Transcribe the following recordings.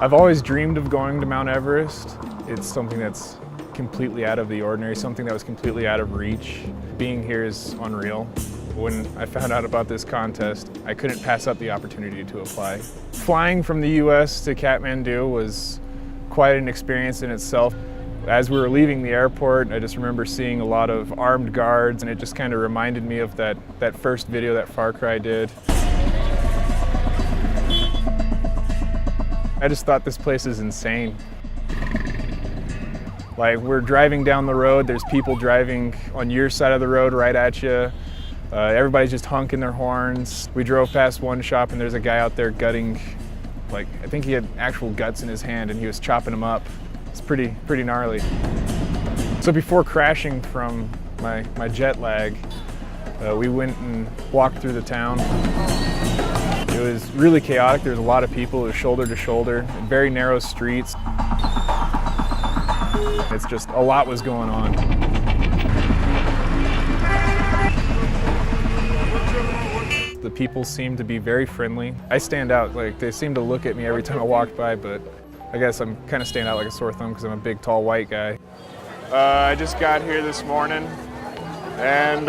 I've always dreamed of going to Mount Everest. It's something that's completely out of the ordinary, something that was completely out of reach. Being here is unreal. When I found out about this contest, I couldn't pass up the opportunity to apply. Flying from the US to Kathmandu was quite an experience in itself. As we were leaving the airport, I just remember seeing a lot of armed guards, and it just kind of reminded me of that first video that Far Cry did. I just thought this place is insane. Like, we're driving down the road, there's people driving on your side of the road right at you. Everybody's just honking their horns. We drove past one shop and there's a guy out there gutting, like, I think he had actual guts in his hand and he was chopping them up. It's pretty gnarly. So before crashing from my jet lag, we went and walked through the town. It was really chaotic. There was a lot of people. It was shoulder to shoulder, very narrow streets. It's just a lot was going on. The people seemed to be very friendly. I stand out, like they seem to look at me every time I walk by, but I guess I'm kind of stand out like a sore thumb because I'm a big, tall, white guy. I just got here this morning, and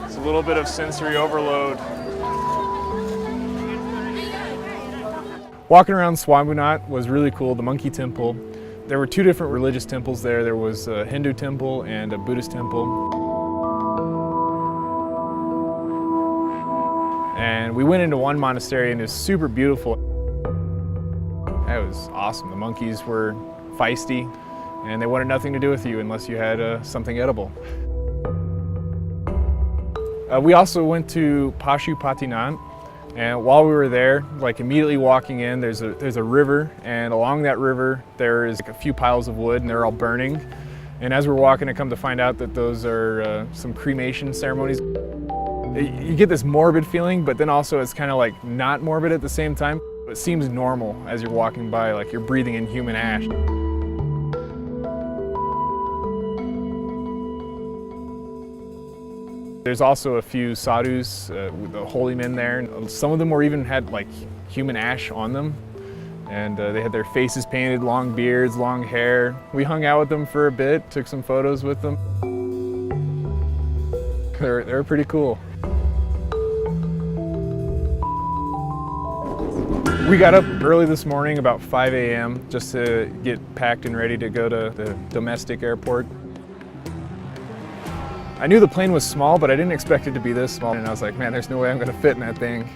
it's a little bit of sensory overload. Walking around Swambunat was really cool, the monkey temple. There were two different religious temples there. There was a Hindu temple and a Buddhist temple. And we went into one monastery and it was super beautiful. It was awesome. The monkeys were feisty and they wanted nothing to do with you unless you had something edible. We also went to Pashupatinat, and while we were there, like immediately walking in, there's a river, and along that river there is like a few piles of wood and they're all burning. And as we're walking, I come to find out that those are some cremation ceremonies. You get this morbid feeling, but then also it's kind of like not morbid at the same time. It seems normal as you're walking by, like you're breathing in human ash. There's also a few sadhus, the holy men there. Some of them even had like human ash on them. And they had their faces painted, long beards, long hair. We hung out with them for a bit, took some photos with them. They were pretty cool. We got up early this morning, about 5 a.m., just to get packed and ready to go to the domestic airport. I knew the plane was small, but I didn't expect it to be this small. And I was like, man, there's no way I'm gonna fit in that thing.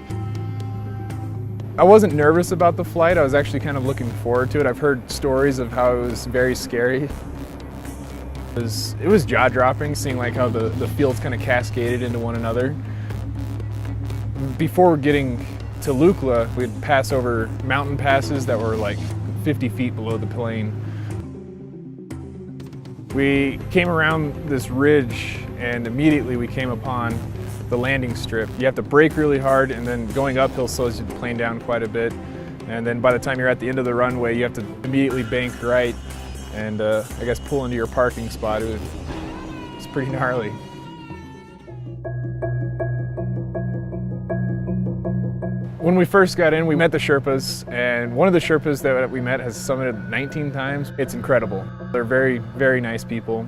I wasn't nervous about the flight. I was actually kind of looking forward to it. I've heard stories of how it was very scary. It was jaw-dropping, seeing like how the fields kind of cascaded into one another. Before getting to Lukla, we'd pass over mountain passes that were like 50 feet below the plane. We came around this ridge and immediately we came upon the landing strip. You have to brake really hard, and then going uphill slows the plane down quite a bit. And then by the time you're at the end of the runway, you have to immediately bank right and I guess pull into your parking spot. It's pretty gnarly. When we first got in, we met the Sherpas, and one of the Sherpas that we met has summited 19 times. It's incredible. They're very, very nice people.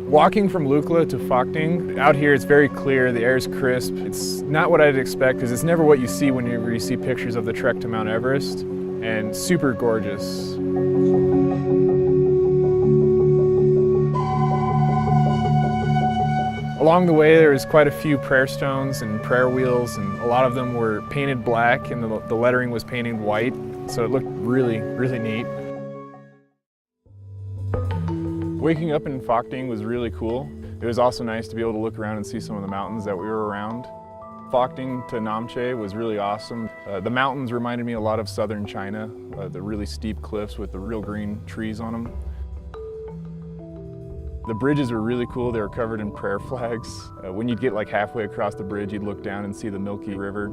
Walking from Lukla to Phokting, out here it's very clear, the air is crisp. It's not what I'd expect, because it's never what you see whenever you see pictures of the trek to Mount Everest, and super gorgeous. Along the way, there was quite a few prayer stones and prayer wheels, and a lot of them were painted black, and the lettering was painted white, so it looked really, really neat. Waking up in Phokting was really cool. It was also nice to be able to look around and see some of the mountains that we were around. Phokting to Namche was really awesome. The mountains reminded me a lot of southern China, the really steep cliffs with the real green trees on them. The bridges were really cool. They were covered in prayer flags. When you'd get like halfway across the bridge, you'd look down and see the Milky River.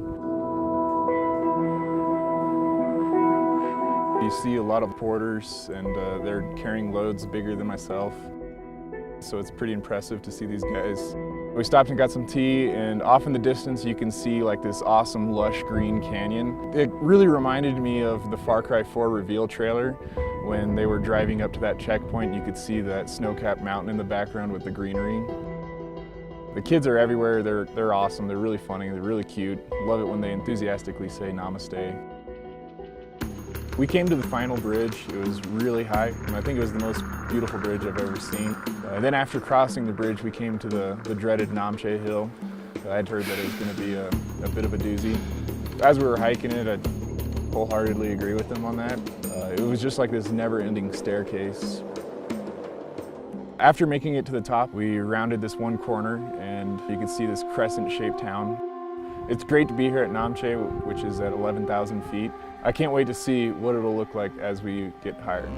You see a lot of porters, and they're carrying loads bigger than myself. so it's pretty impressive to see these guys. We stopped and got some tea, and off in the distance you can see like this awesome lush green canyon. It really reminded me of the Far Cry 4 reveal trailer. When they were driving up to that checkpoint, you could see that snow-capped mountain in the background with the greenery. The kids are everywhere. They're awesome. They're really funny. They're really cute. Love it when they enthusiastically say namaste. We came to the final bridge. It was really high, and I think it was the most beautiful bridge I've ever seen. Then after crossing the bridge, we came to the dreaded Namche hill. I'd heard that it was going to be a bit of a doozy. As we were hiking it, I wholeheartedly agree with them on that. It was just like this never-ending staircase. After making it to the top, we rounded this one corner, and you can see this crescent-shaped town. It's great to be here at Namche, which is at 11,000 feet. I can't wait to see what it'll look like as we get higher.